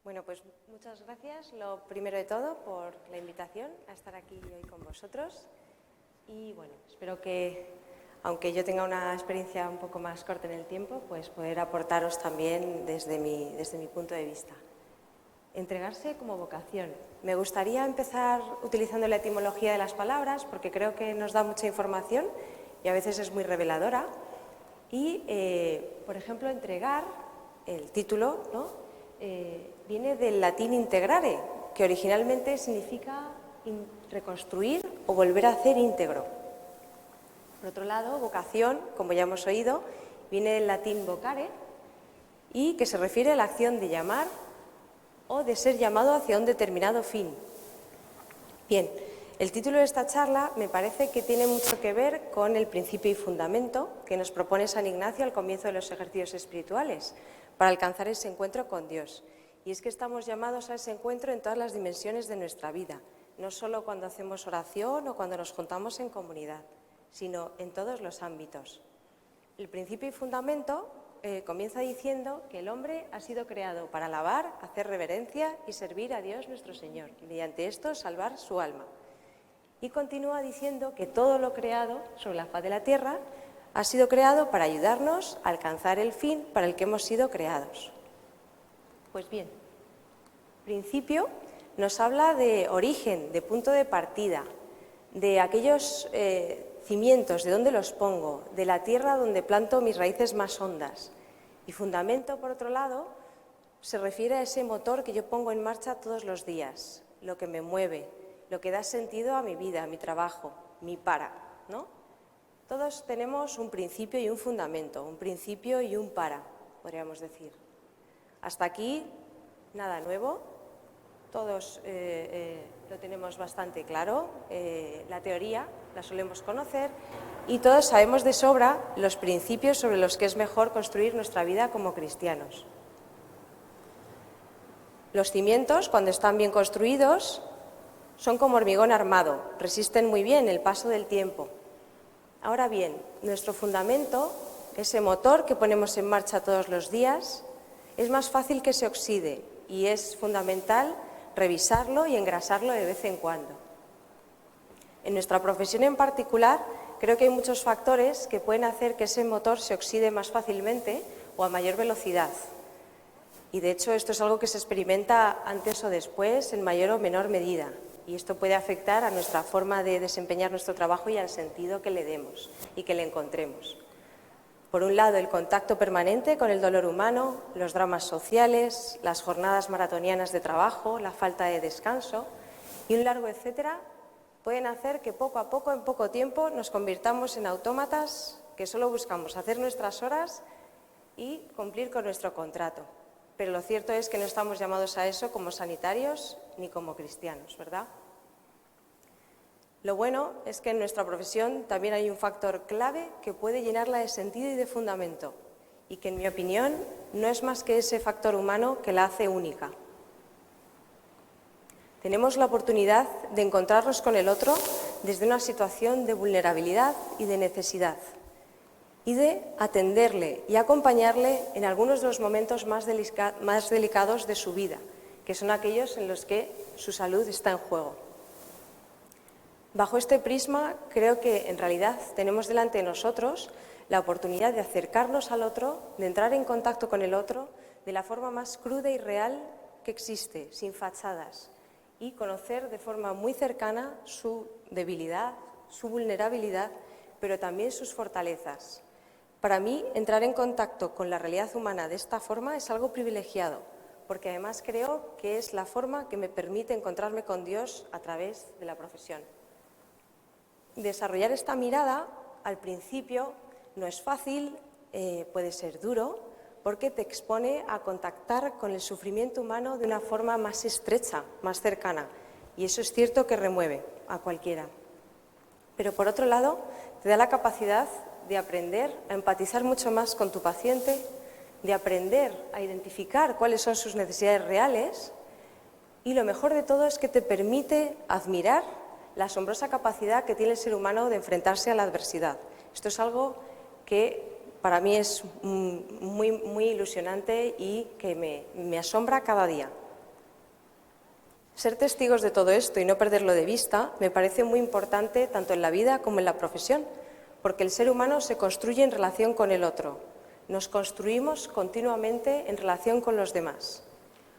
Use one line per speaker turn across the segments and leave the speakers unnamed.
Bueno, pues muchas gracias, lo primero de todo, por la invitación a estar aquí hoy con vosotros. Y bueno, espero que, aunque yo tenga una experiencia un poco más corta en el tiempo, pues poder aportaros también desde mi punto de vista. Entregarse como vocación. Me gustaría empezar utilizando la etimología de las palabras, porque creo que nos da mucha información y a veces es muy reveladora. Y, por ejemplo, entregar, el título, ¿no? Viene del latín integrare, que originalmente significa reconstruir o volver a hacer íntegro. Por otro lado, vocación, como ya hemos oído, viene del latín vocare y que se refiere a la acción de llamar o de ser llamado hacia un determinado fin. Bien, el título de esta charla me parece que tiene mucho que ver con el principio y fundamento que nos propone San Ignacio al comienzo de los ejercicios espirituales para alcanzar ese encuentro con Dios. Y es que estamos llamados a ese encuentro en todas las dimensiones de nuestra vida, no solo cuando hacemos oración o cuando nos juntamos en comunidad, sino en todos los ámbitos. El principio y fundamento comienza diciendo que el hombre ha sido creado para alabar, hacer reverencia y servir a Dios nuestro Señor, y mediante esto salvar su alma. Y continúa diciendo que todo lo creado sobre la faz de la tierra ha sido creado para ayudarnos a alcanzar el fin para el que hemos sido creados. Pues bien, principio nos habla de origen, de punto de partida, de aquellos cimientos, de dónde los pongo, de la tierra donde planto mis raíces más hondas. Y fundamento, por otro lado, se refiere a ese motor que yo pongo en marcha todos los días, lo que me mueve, lo que da sentido a mi vida, a mi trabajo, mi para, ¿no? Todos tenemos un principio y un fundamento, un principio y un para, podríamos decir. Hasta aquí, nada nuevo, todos lo tenemos bastante claro, la teoría la solemos conocer y todos sabemos de sobra los principios sobre los que es mejor construir nuestra vida como cristianos. Los cimientos, cuando están bien construidos, son como hormigón armado, resisten muy bien el paso del tiempo. Ahora bien, nuestro fundamento, ese motor que ponemos en marcha todos los días, es más fácil que se oxide y es fundamental revisarlo y engrasarlo de vez en cuando. En nuestra profesión en particular, creo que hay muchos factores que pueden hacer que ese motor se oxide más fácilmente o a mayor velocidad. Y de hecho esto es algo que se experimenta antes o después en mayor o menor medida. Y esto puede afectar a nuestra forma de desempeñar nuestro trabajo y al sentido que le demos y que le encontremos. Por un lado, el contacto permanente con el dolor humano, los dramas sociales, las jornadas maratonianas de trabajo, la falta de descanso y un largo etcétera pueden hacer que poco a poco, en poco tiempo, nos convirtamos en autómatas que solo buscamos hacer nuestras horas y cumplir con nuestro contrato. Pero lo cierto es que no estamos llamados a eso como sanitarios ni como cristianos, ¿verdad? Lo bueno es que en nuestra profesión también hay un factor clave que puede llenarla de sentido y de fundamento y que, en mi opinión, no es más que ese factor humano que la hace única. Tenemos la oportunidad de encontrarnos con el otro desde una situación de vulnerabilidad y de necesidad y de atenderle y acompañarle en algunos de los momentos más delicados de su vida, que son aquellos en los que su salud está en juego. Bajo este prisma, creo que en realidad tenemos delante de nosotros la oportunidad de acercarnos al otro, de entrar en contacto con el otro de la forma más cruda y real que existe, sin fachadas, y conocer de forma muy cercana su debilidad, su vulnerabilidad, pero también sus fortalezas. Para mí, entrar en contacto con la realidad humana de esta forma es algo privilegiado, porque además creo que es la forma que me permite encontrarme con Dios a través de la profesión. Desarrollar esta mirada, al principio, no es fácil, puede ser duro, porque te expone a contactar con el sufrimiento humano de una forma más estrecha, más cercana, y eso es cierto que remueve a cualquiera. Pero por otro lado, te da la capacidad de aprender a empatizar mucho más con tu paciente, de aprender a identificar cuáles son sus necesidades reales, y lo mejor de todo es que te permite admirar la asombrosa capacidad que tiene el ser humano de enfrentarse a la adversidad. Esto es algo que para mí es muy ilusionante y que me asombra cada día. Ser testigos de todo esto y no perderlo de vista me parece muy importante tanto en la vida como en la profesión, porque el ser humano se construye en relación con el otro. Nos construimos continuamente en relación con los demás.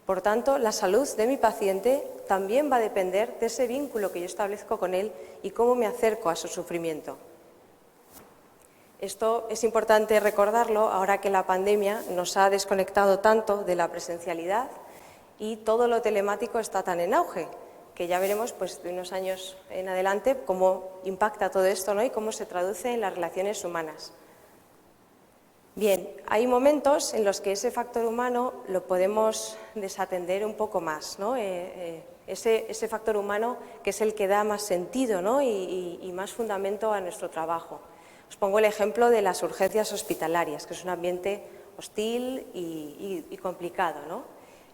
Por tanto, la salud de mi paciente también va a depender de ese vínculo que yo establezco con él y cómo me acerco a su sufrimiento. Esto es importante recordarlo ahora que la pandemia nos ha desconectado tanto de la presencialidad y todo lo telemático está tan en auge, que ya veremos pues, de unos años en adelante cómo impacta todo esto, ¿no? Y cómo se traduce en las relaciones humanas. Bien, hay momentos en los que ese factor humano lo podemos desatender un poco más, ¿no? Ese factor humano que es el que da más sentido, ¿no? y más fundamento a nuestro trabajo. Os pongo el ejemplo de las urgencias hospitalarias, que es un ambiente hostil y complicado, ¿no?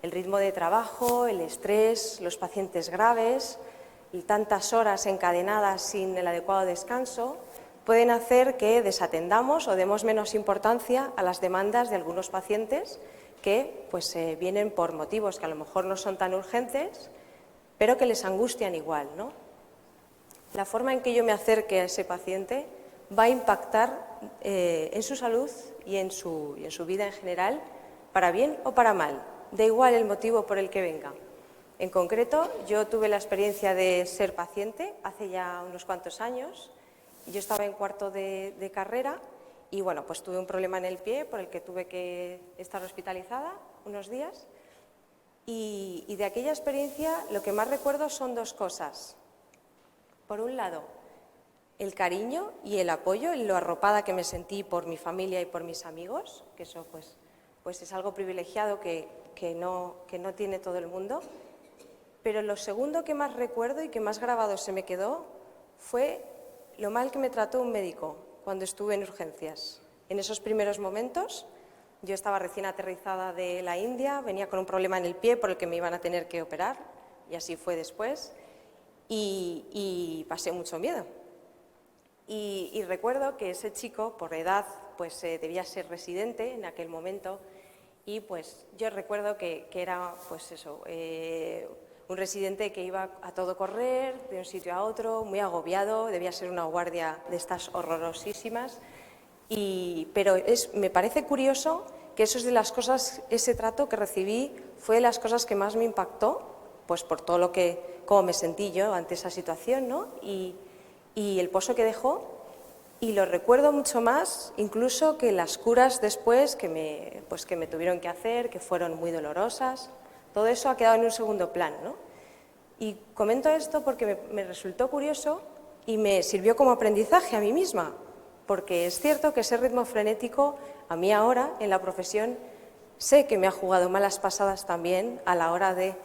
El ritmo de trabajo, el estrés, los pacientes graves y tantas horas encadenadas sin el adecuado descanso pueden hacer que desatendamos o demos menos importancia a las demandas de algunos pacientes que pues, vienen por motivos que a lo mejor no son tan urgentes, pero que les angustian igual, ¿no? La forma en que yo me acerque a ese paciente va a impactar en su salud y en su vida en general, para bien o para mal. Da igual el motivo por el que venga. En concreto, yo tuve la experiencia de ser paciente hace ya unos cuantos años. Yo estaba en cuarto de carrera y bueno, pues tuve un problema en el pie por el que tuve que estar hospitalizada unos días. Y de aquella experiencia lo que más recuerdo son dos cosas. Por un lado, el cariño y el apoyo, y lo arropada que me sentí por mi familia y por mis amigos, que eso pues es algo privilegiado que no tiene todo el mundo. Pero lo segundo que más recuerdo y que más grabado se me quedó fue lo mal que me trató un médico cuando estuve en urgencias. En esos primeros momentos, yo estaba recién aterrizada de la India, venía con un problema en el pie por el que me iban a tener que operar, y así fue después, y pasé mucho miedo. Y recuerdo que ese chico, por edad, pues debía ser residente en aquel momento, y pues yo recuerdo que era pues eso, un residente que iba a todo correr, de un sitio a otro, muy agobiado, debía ser una guardia de estas horrorosísimas, pero me parece curioso que eso es de las cosas, ese trato que recibí fue de las cosas que más me impactó, pues por todo cómo me sentí yo ante esa situación, ¿no? Y el pozo que dejó, y lo recuerdo mucho más incluso que las curas después que me tuvieron que hacer, que fueron muy dolorosas. Todo eso ha quedado en un segundo plan, ¿no? Y comento esto porque me resultó curioso y me sirvió como aprendizaje a mí misma, porque es cierto que ese ritmo frenético, a mí ahora, en la profesión, sé que me ha jugado malas pasadas también a la hora de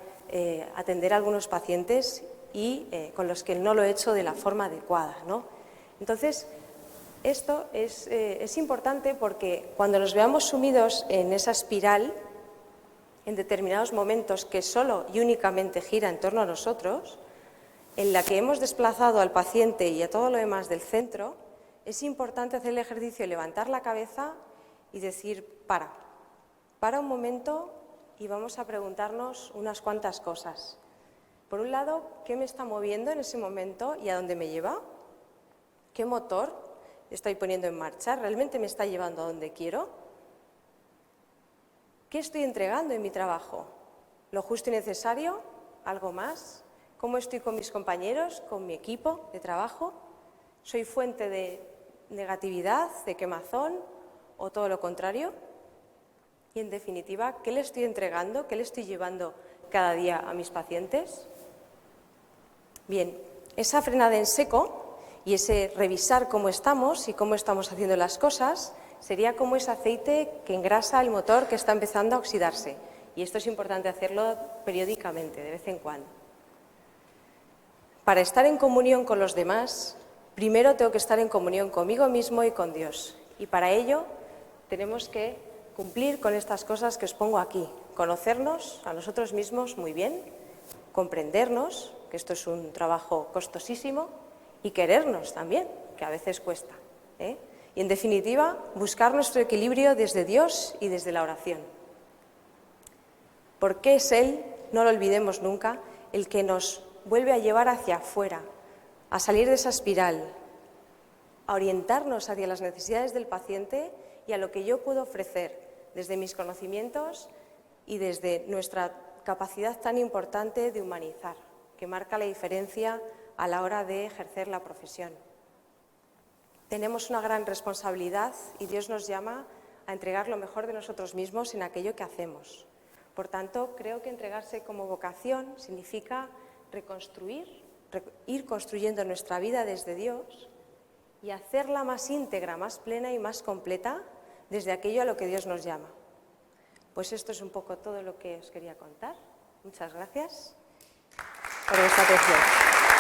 atender a algunos pacientes y con los que no lo he hecho de la forma adecuada, ¿no? Entonces, esto es importante porque cuando nos veamos sumidos en esa espiral, en determinados momentos que solo y únicamente gira en torno a nosotros, en la que hemos desplazado al paciente y a todo lo demás del centro, es importante hacer el ejercicio de levantar la cabeza y decir, para un momento y vamos a preguntarnos unas cuantas cosas. Por un lado, ¿qué me está moviendo en ese momento y a dónde me lleva? ¿Qué motor estoy poniendo en marcha? ¿Realmente me está llevando a donde quiero? ¿Qué estoy entregando en mi trabajo? ¿Lo justo y necesario? ¿Algo más? ¿Cómo estoy con mis compañeros, con mi equipo de trabajo? ¿Soy fuente de negatividad, de quemazón o todo lo contrario? Y en definitiva, ¿qué le estoy entregando? ¿Qué le estoy llevando cada día a mis pacientes? Bien, esa frenada en seco y ese revisar cómo estamos y cómo estamos haciendo las cosas sería como ese aceite que engrasa el motor que está empezando a oxidarse. Y esto es importante hacerlo periódicamente, de vez en cuando. Para estar en comunión con los demás, primero tengo que estar en comunión conmigo mismo y con Dios. Y para ello tenemos que cumplir con estas cosas que os pongo aquí. Conocernos a nosotros mismos muy bien, comprendernos, que esto es un trabajo costosísimo, y querernos también, que a veces cuesta, ¿eh? Y en definitiva, buscar nuestro equilibrio desde Dios y desde la oración. Porque es Él, no lo olvidemos nunca, el que nos vuelve a llevar hacia afuera, a salir de esa espiral, a orientarnos hacia las necesidades del paciente y a lo que yo puedo ofrecer desde mis conocimientos y desde nuestra capacidad tan importante de humanizar, que marca la diferencia a la hora de ejercer la profesión. Tenemos una gran responsabilidad y Dios nos llama a entregar lo mejor de nosotros mismos en aquello que hacemos. Por tanto, creo que entregarse como vocación significa reconstruir, ir construyendo nuestra vida desde Dios y hacerla más íntegra, más plena y más completa desde aquello a lo que Dios nos llama. Pues esto es un poco todo lo que os quería contar. Muchas gracias por vuestra atención.